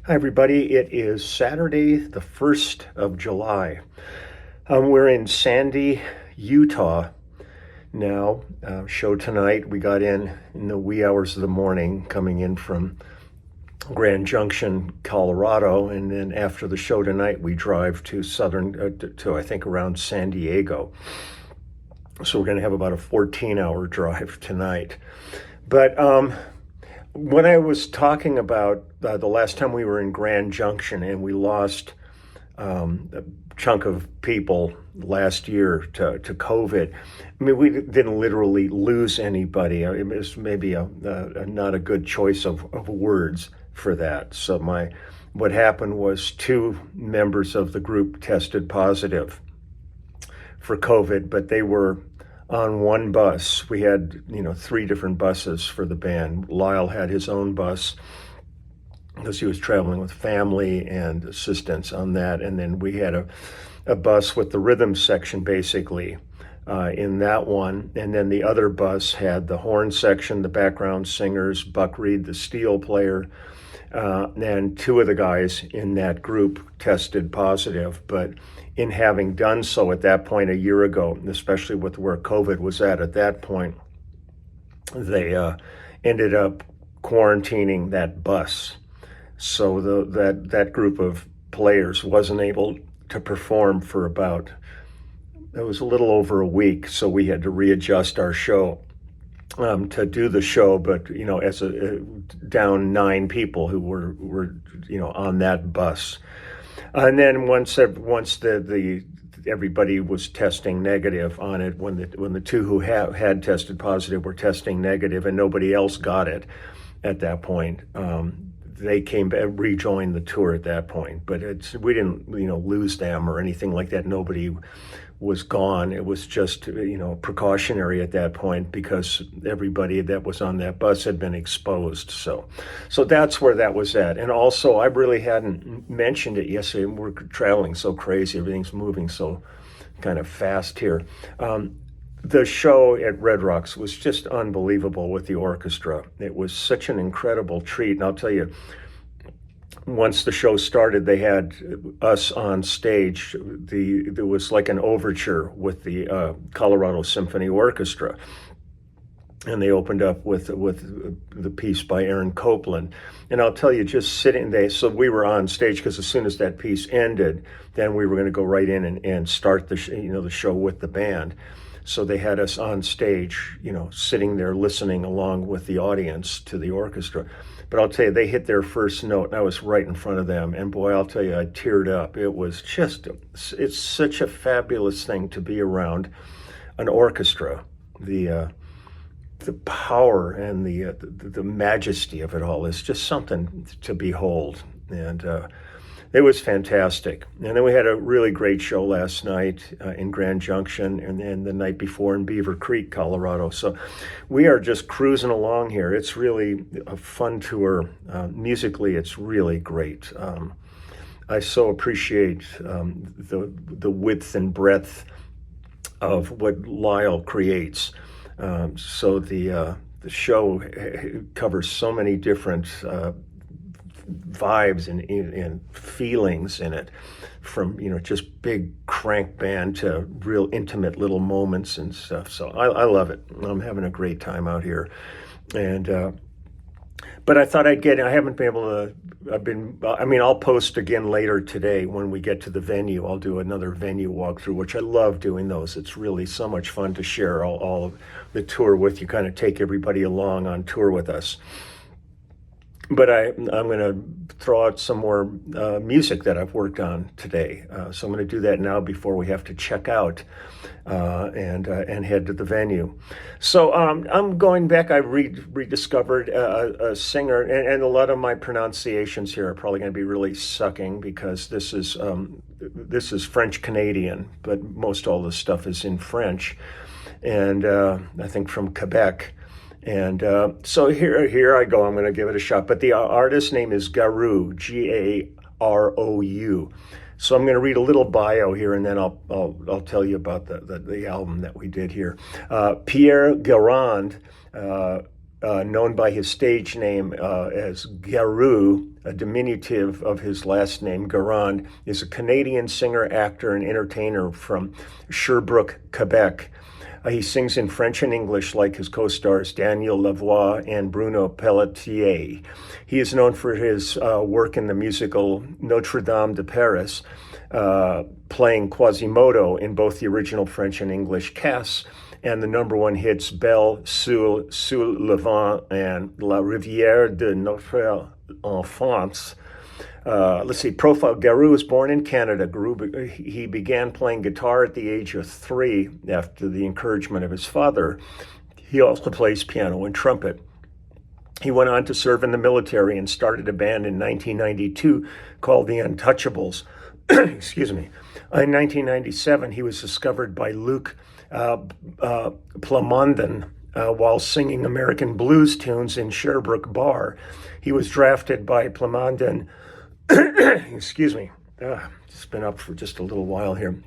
Hi, everybody. It is Saturday, the 1st of July. We're in Sandy, Utah now. Show tonight. We got in the wee hours of the morning, coming in from Grand Junction, Colorado. And then after the show tonight, we drive to I think, around San Diego. So we're going to have about a 14-hour drive tonight. But when I was talking about the last time we were in Grand Junction and we lost a chunk of people last year to COVID, I mean, we didn't literally lose anybody. It was maybe not a good choice of words for that. So what happened was two members of the group tested positive for COVID, but they were on one bus. We had, three different buses for the band. Lyle had his own bus because he was traveling with family and assistants on that. And then we had a bus with the rhythm section, basically, in that one. And then the other bus had the horn section, the background singers, Buck Reed, the steel player, and two of the guys in that group tested positive. But in having done so at that point a year ago, especially with where COVID was at that point, they ended up quarantining that bus. So that group of players wasn't able to perform for it was a little over a week. So we had to readjust our show to do the show, but as down 9 people who were on that bus. And then once everybody was testing negative on it, when the two who had tested positive were testing negative and nobody else got it at that point, they came back, rejoined the tour at that point. But we didn't lose them or anything like that. Nobody was gone. It was just precautionary at that point because everybody that was on that bus had been exposed. So that's where that was at. And also, I really hadn't mentioned it yesterday. We're traveling so crazy. Everything's moving so kind of fast here. The show at Red Rocks was just unbelievable with the orchestra. It was such an incredible treat. And I'll tell you, once the show started, they had us on stage. There was like an overture with the Colorado Symphony Orchestra, and they opened up with the piece by Aaron Copland. And I'll tell you, just sitting there, so we were on stage because as soon as that piece ended, then we were going to go right in and start the show with the band. So they had us on stage, sitting there listening along with the audience to the orchestra. But I'll tell you, they hit their first note, and I was right in front of them. And boy, I'll tell you, I teared up. It's such a fabulous thing to be around an orchestra. The power and the majesty of it all is just something to behold. And it was fantastic. And then we had a really great show last night in Grand Junction and the night before in Beaver Creek, Colorado. So we are just cruising along here. It's really a fun tour. Musically, it's really great. I so appreciate the width and breadth of what Lyle creates. So the show covers so many different vibes and feelings in it, from just big crank band to real intimate little moments and stuff. So I love it. I'm having a great time out here. And but I thought I haven't been able to, I'll post again later today when we get to the venue. I'll do another venue walkthrough, which I love doing those. It's really so much fun to share all of the tour with you, kind of take everybody along on tour with us. But I'm going to throw out some more music that I've worked on today. So I'm going to do that now before we have to check out and head to the venue. So I'm going back. I rediscovered a singer, and a lot of my pronunciations here are probably going to be really sucking because this is French Canadian, but most all the stuff is in French, and I think from Quebec. And so here I go. I'm going to give it a shot. But the artist name is Garou, Garou. So I'm going to read a little bio here, and then I'll tell you about the album that we did here. Pierre Garand known by his stage name as Garou, a diminutive of his last name, Garand, is a Canadian singer, actor, and entertainer from Sherbrooke, Quebec. He sings in French and English like his co-stars Daniel Lavoie and Bruno Pelletier. He is known for his work in the musical Notre Dame de Paris, playing Quasimodo in both the original French and English casts, and the number one hits Belle, Sous le Vent, and La Rivière de Notre Enfance. Let's see, profile. Garou was born in Canada. He began playing guitar at the age of 3 after the encouragement of his father. He also plays piano and trumpet. He went on to serve in the military and started a band in 1992 called the Untouchables. Excuse me. In 1997, he was discovered by Luc Plamondon while singing American blues tunes in Sherbrooke Bar. He was drafted by Plamondon. Excuse me. It's been up for just a little while here.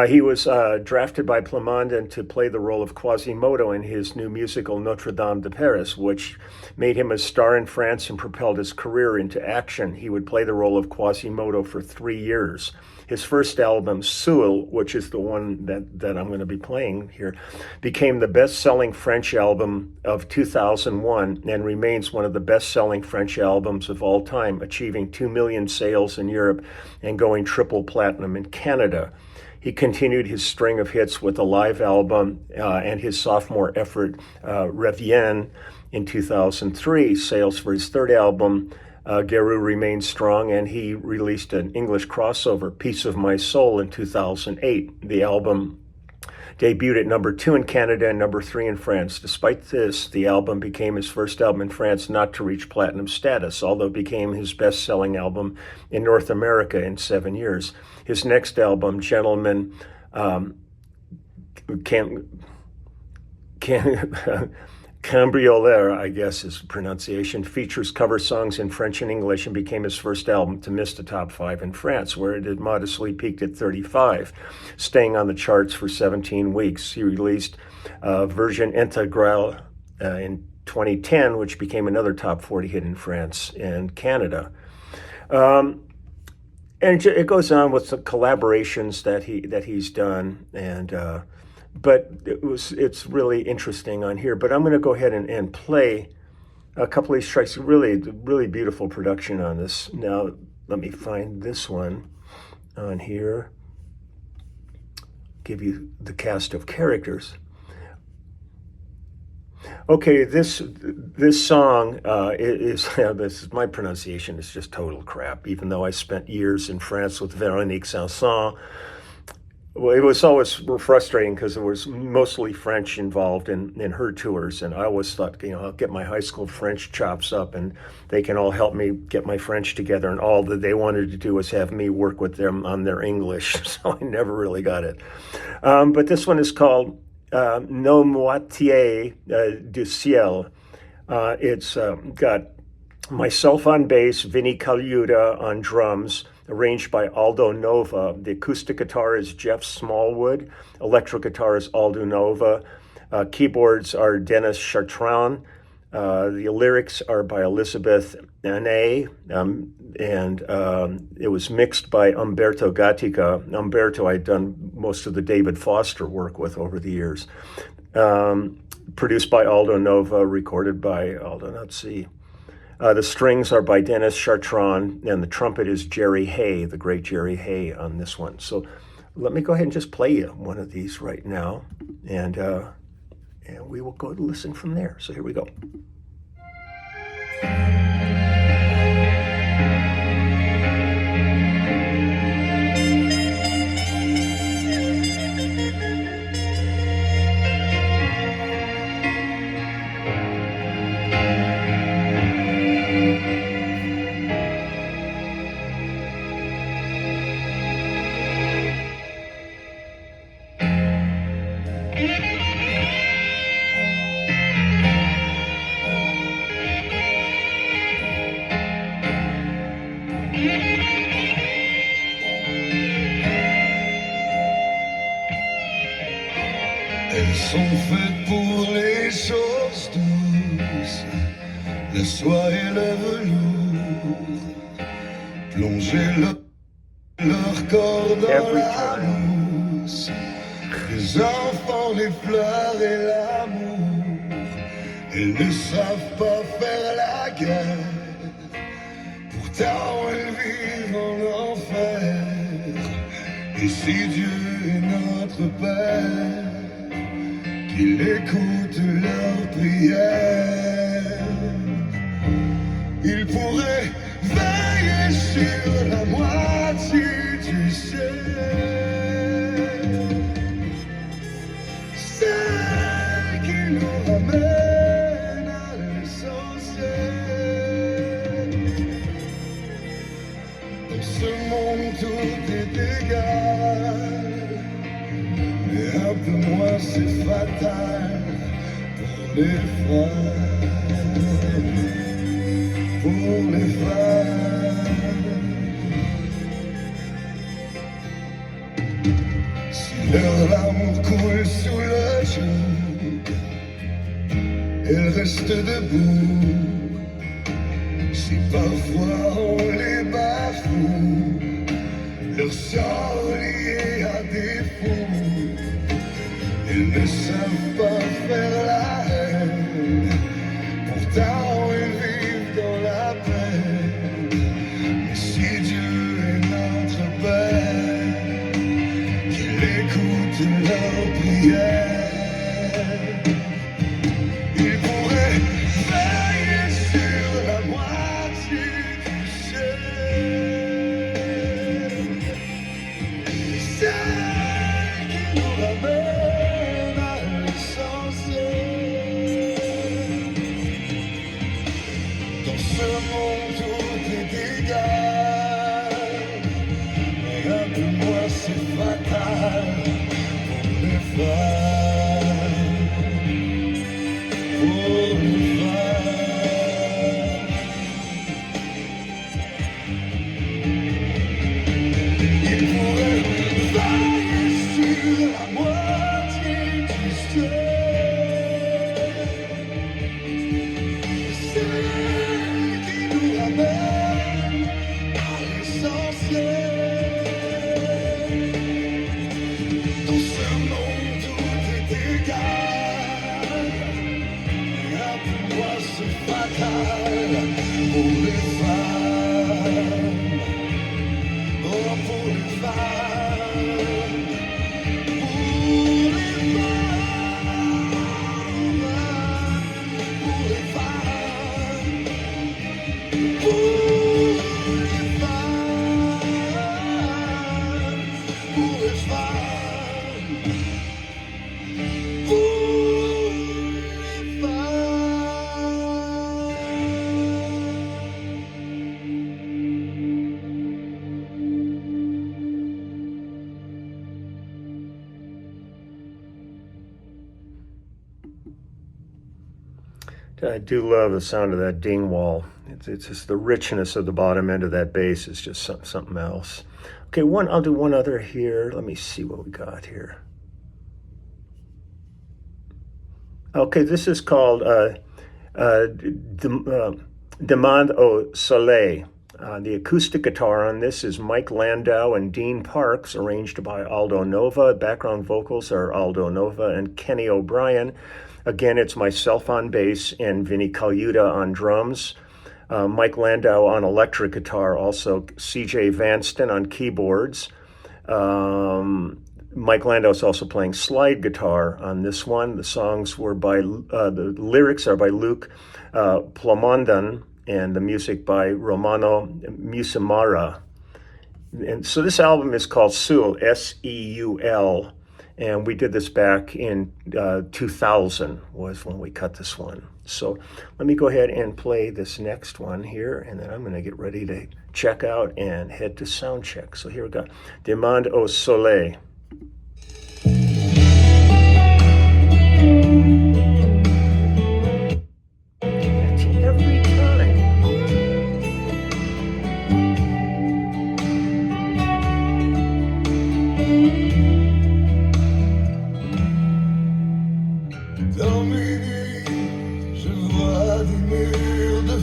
He was drafted by Plamondon to play the role of Quasimodo in his new musical Notre Dame de Paris, which made him a star in France and propelled his career into action. He would play the role of Quasimodo for 3 years. His first album, Seul, which is the one that I'm going to be playing here, became the best-selling French album of 2001 and remains one of the best-selling French albums of all time, achieving 2 million sales in Europe and going triple platinum in Canada. He continued his string of hits with a live album and his sophomore effort, Revienne, in 2003. Sales for his third album, Garou, remained strong, and he released an English crossover, Piece of My Soul, in 2008. The album debuted at number 2 in Canada and number 3 in France. Despite this, the album became his first album in France not to reach platinum status, although it became his best-selling album in North America in 7 years. His next album, Gentleman, Cambrioleur, I guess is pronunciation, features cover songs in French and English and became his first album to miss the top 5 in France, where it had modestly peaked at 35, staying on the charts for 17 weeks. He released Version Intégrale in 2010, which became another top 40 hit in France and Canada. And it goes on with the collaborations that he's done, and but it's really interesting on here. But I'm going to go ahead and play a couple of these tracks. Really beautiful production on this. Now let me find this one on here. Give you the cast of characters. Okay, this song is my pronunciation is just total crap. Even though I spent years in France with Véronique Sanson, well, it was always frustrating because there was mostly French involved in her tours, and I always thought, I'll get my high school French chops up, and they can all help me get my French together. And all that they wanted to do was have me work with them on their English, so I never really got it. But this one is called No Moitié du Ciel. It's got myself on bass, Vinny Caluda on drums, arranged by Aldo Nova. The acoustic guitar is Jeff Smallwood. Electric guitar is Aldo Nova. Keyboards are Dennis Chartrand. The lyrics are by Elizabeth Nane, and it was mixed by Umberto Gatica. Umberto I'd done most of the David Foster work with over the years. Produced by Aldo Nova, recorded by Aldo, let's see. The strings are by Dennis Chartrand, and the trumpet is Jerry Hay, the great Jerry Hay on this one. So let me go ahead and just play you one of these right now, and we will go listen from there. So here we go. Elles sont faites pour les choses douces. la soie et le velours, plonger leur corps dans la mousse. Les enfants, les fleurs et l'amour, ils ne savent pas faire la guerre. Pourtant elles vivent en enfer. Et si Dieu est notre Père, qu'il écoute leurs prières, il pourrait veiller sur la moitié du ciel, celle qui nous ramène à l'essentiel. Dans ce monde tout est égal, mais un peu moins c'est fatal pour les femmes, pour les femmes. Si leur larmes coulent sous le genou, elles restent debout. Si parfois on les bafoue, leur sort lié à défaut, ils ne savent pas faire la haine. Pourtant ils vivent dans la paix. Mais si Dieu est notre Père, qu'il écoute leurs prières, il pourrait veiller sur la moitié du ciel, celle qui nous ramène à l'essentiel. Dans ce monde tout est égal, mais un peu moins c'est fatal pour les femmes, pour les femmes. Il pourrait veiller sur la moitié du ciel, celle qui nous ramène à l'essentiel. Dans ce monde tout est égal, mais un peu moins c'est fatal pour les femmes. Oh, pour les femmes, pour les femmes, pour les femmes, pour les femmes, pour les femmes, pour les femmes. I do love the sound of that ding wall. It's just the richness of the bottom end of that bass is just something else. Okay, I'll do one other here. Let me see what we got here. Okay, this is called Demande au Soleil. The acoustic guitar on this is Mike Landau and Dean Parks, arranged by Aldo Nova. Background vocals are Aldo Nova and Kenny O'Brien. Again, it's myself on bass and Vinny Colaiuta on drums. Mike Landau on electric guitar, also CJ Vanston on keyboards. Mike Landau is also playing slide guitar on this one. The songs were by, the lyrics are by Luke Plomondan, and the music by Romano Musamara. And so this album is called Seul, S-E-U-L, and we did this back in 2000 was when we cut this one. So let me go ahead and play this next one here, and then I'm going to get ready to check out and head to sound check. So here we go. Demande au Soleil. Every time. Dans mes nuits, je vois des murs de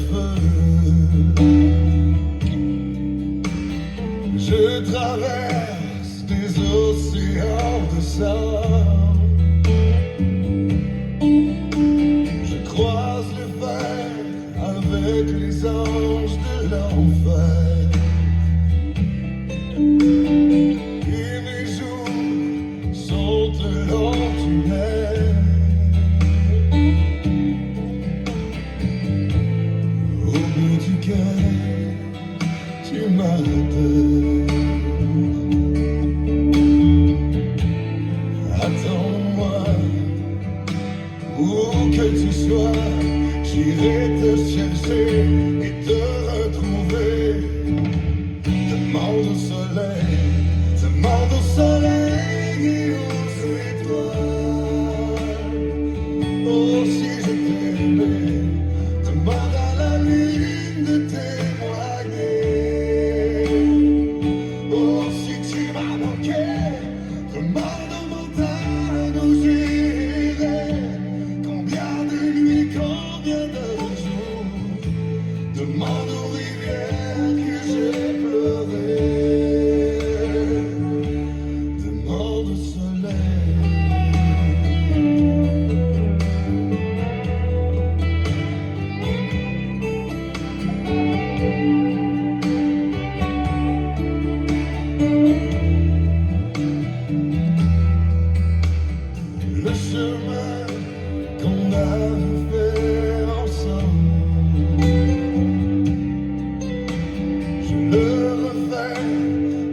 traverse des océans de sang. Je croise les fers avec les anges de l'enfer. Et mes jours sont de longs tunnels. Au bout du cœur, tu m'appelles. Attends-moi, où que tu sois, j'irai te chercher et te retrouver. Demande au soleil et aux étoiles. Oh, si je t'aimais, demande à la lune de témoigner. Oh, si tu m'as manqué, demande aux montagnes où j'irai. Combien de nuits, combien de jours, demande aux rivières que j'ai pleuré. Demande au soleil. Le chemin qu'on a fait ensemble, je le refais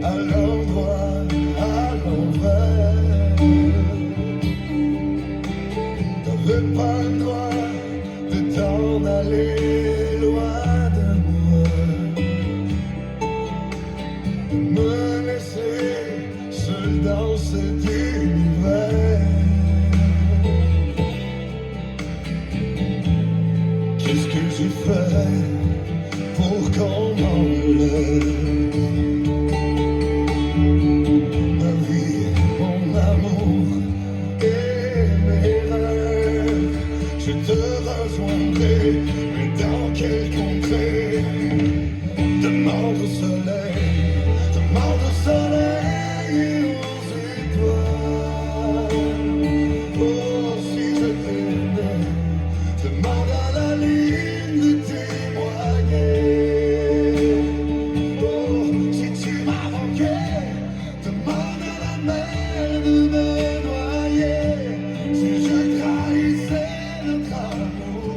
à l'endroit, à l'envers. T'avais pas le droit de t'en aller loin de moi, de me laisser seul dans cet univers. Qu'est-ce que j'ai fait pour qu'on m'enlève ma vie, mon amour et mes rêves? Je te rejoindrai, mais dans quelle contrée? Demande au soleil et aux étoiles. Oh, si je t'aimais, demande à la lune de témoigner. Oh, si tu m'as manqué, demande à la mer de me noyer. Si je trahissais notre amour,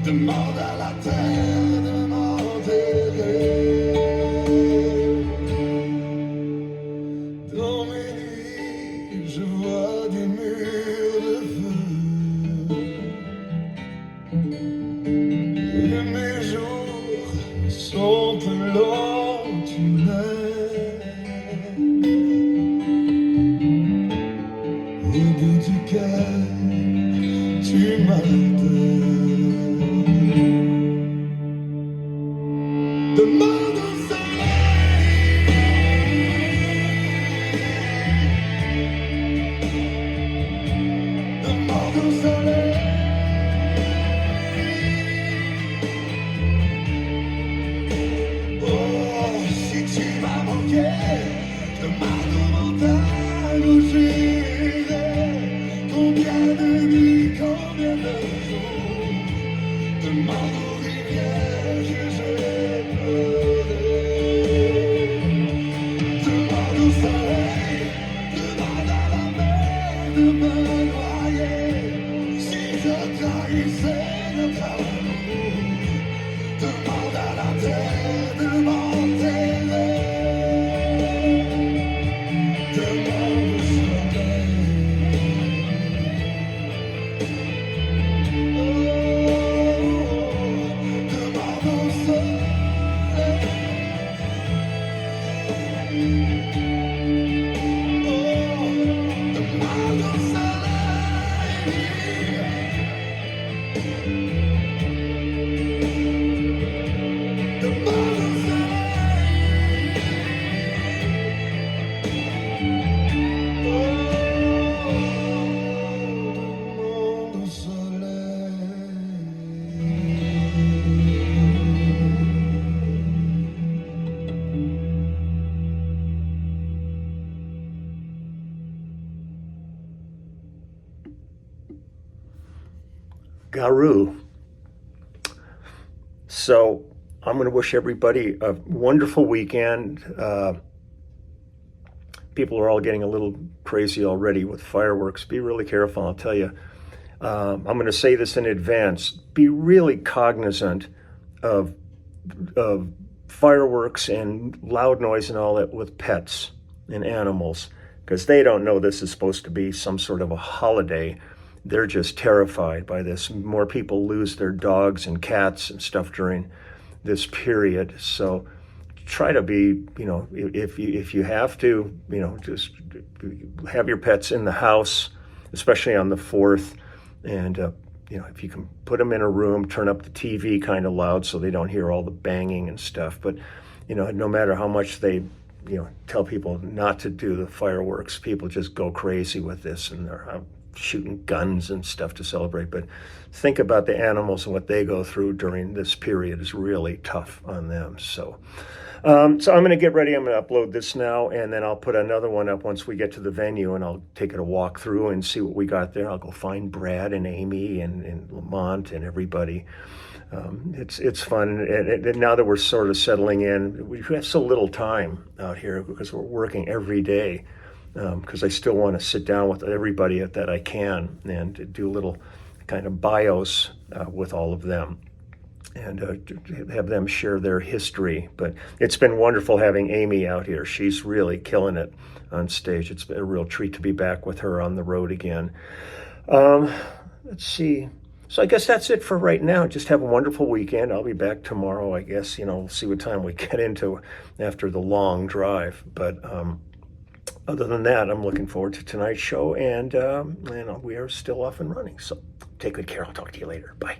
demande à la terre de m'enterrer. Dans mes nuits, je vois des murs de feu. Et mes jours sont un long tunnel. Au bout du cœur, tu m'appelles. Demande au soleil. Demande au soleil. Oh, si tu m'as manqué, demande aux montagnes où j'irai. Combien de nuits, combien de jours, demande aux rivières que j'ai pleuré. Garou. So I'm going to wish everybody a wonderful weekend. People are all getting a little crazy already with fireworks. Be really careful, I'll tell you. I'm going to say this in advance. Be really cognizant of fireworks and loud noise and all that with pets and animals, because they don't know this is supposed to be some sort of a holiday. They're just terrified by this. More people lose their dogs and cats and stuff during this period. So try to be, if you have to, just have your pets in the house, especially on the 4th. And, if you can put them in a room, turn up the TV kind of loud so they don't hear all the banging and stuff. But, no matter how much they, tell people not to do the fireworks, people just go crazy with this and they're out shooting guns and stuff to celebrate. But think about the animals and what they go through during this period is really tough on them. So I'm going to get ready. I'm going to upload this now, and then I'll put another one up once we get to the venue, and I'll take it a walk through and see what we got there. I'll go find Brad and Amy and Lamont and everybody. It's fun, and now that we're sort of settling in, we have so little time out here because we're working every day. Because I still want to sit down with everybody that I can and do little kind of bios with all of them and have them share their history. But it's been wonderful having Amy out here. She's really killing it on stage. It's been a real treat to be back with her on the road again. Let's see. So I guess that's it for right now. Just have a wonderful weekend. I'll be back tomorrow, I guess. We'll see what time we get into after the long drive. But other than that, I'm looking forward to tonight's show, and we are still off and running. So take good care. I'll talk to you later. Bye.